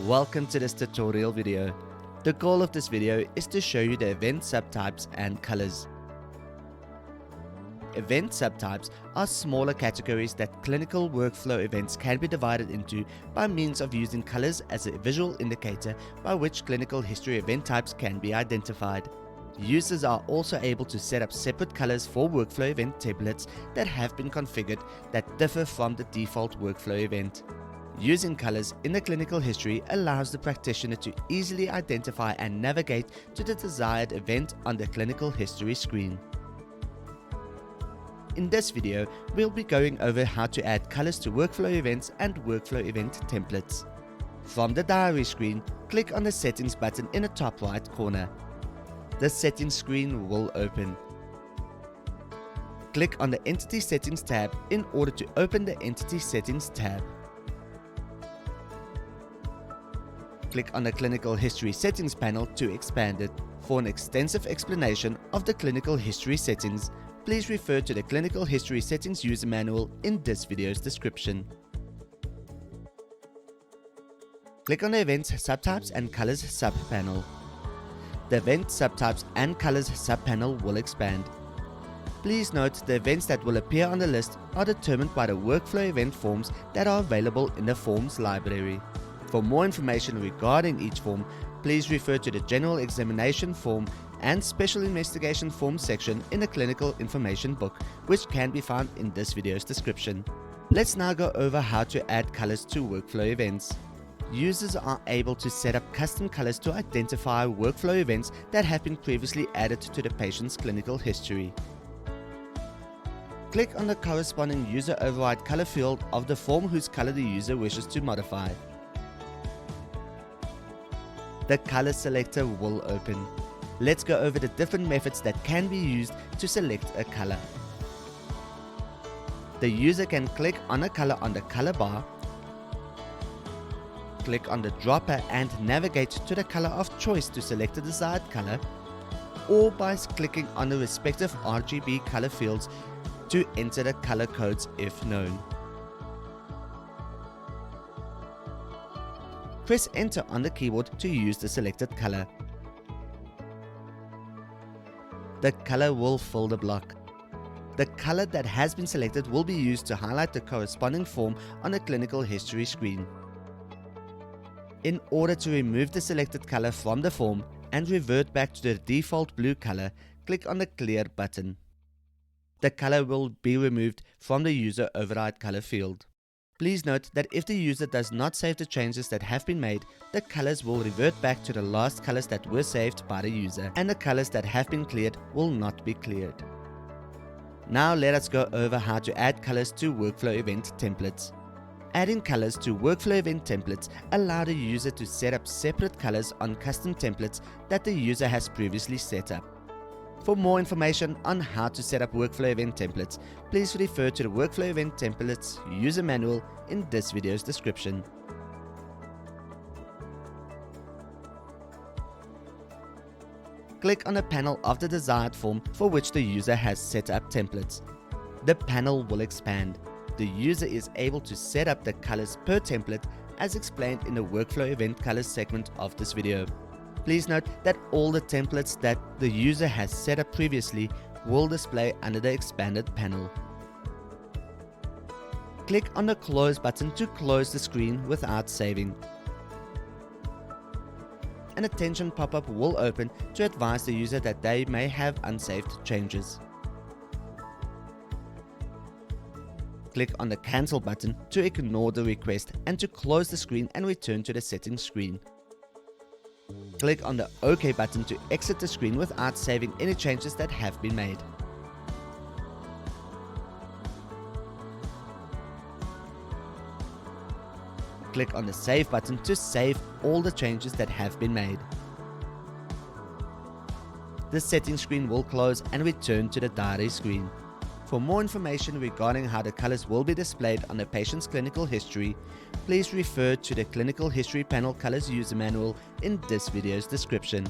Welcome to this tutorial video. The goal of this video is to show you the event subtypes and colors. Event subtypes are smaller categories that clinical workflow events can be divided into by means of using colors as a visual indicator by which clinical history event types can be identified. Users are also able to set up separate colors for workflow event templates that have been configured that differ from the default workflow event. Using colors in the clinical history allows the practitioner to easily identify and navigate to the desired event on the clinical history screen. In this video, we'll be going over how to add colors to workflow events and workflow event templates. From the diary screen, click on the settings button in the top right corner. The settings screen will open. Click on the Entity Settings tab in order to open the Entity Settings tab. Click on the Clinical History Settings panel to expand it. For an extensive explanation of the clinical history settings, please refer to the Clinical History Settings user manual in this video's description. Click on the Events Subtypes and Colours subpanel. The Event Subtypes and Colours subpanel will expand. Please note the events that will appear on the list are determined by the workflow event forms that are available in the Forms library. For more information regarding each form, please refer to the General Examination Form and Special Investigation Form section in the Clinical Information book, which can be found in this video's description. Let's now go over how to add colors to workflow events. Users are able to set up custom colors to identify workflow events that have been previously added to the patient's clinical history. Click on the corresponding user override color field of the form whose color the user wishes to modify. The color selector will open. Let's go over the different methods that can be used to select a color. The user can click on a color on the color bar, click on the dropper and navigate to the color of choice to select the desired color, or by clicking on the respective RGB color fields to enter the color codes if known. Press enter on the keyboard to use the selected color. The color will fill the block. The color that has been selected will be used to highlight the corresponding form on the clinical history screen. In order to remove the selected color from the form and revert back to the default blue color, click on the Clear button. The color will be removed from the user override color field. Please note that if the user does not save the changes that have been made, the colors will revert back to the last colors that were saved by the user, and the colors that have been cleared will not be cleared. Now let us go over how to add colors to workflow event templates. Adding colors to workflow event templates allow the user to set up separate colors on custom templates that the user has previously set up. For more information on how to set up workflow event templates, please refer to the Workflow Event Templates user manual in this video's description. Click on the panel of the desired form for which the user has set up templates. The panel will expand. The user is able to set up the colors per template as explained in the Workflow Event Colors segment of this video. Please note that all the templates that the user has set up previously will display under the expanded panel. Click on the Close button to close the screen without saving. An attention pop-up will open to advise the user that they may have unsaved changes. Click on the Cancel button to ignore the request and to close the screen and return to the settings screen. Click on the OK button to exit the screen without saving any changes that have been made. Click on the Save button to save all the changes that have been made. The settings screen will close and return to the diary screen. For more information regarding how the colors will be displayed on the patient's clinical history, please refer to the Clinical History Panel Colors user manual in this video's description.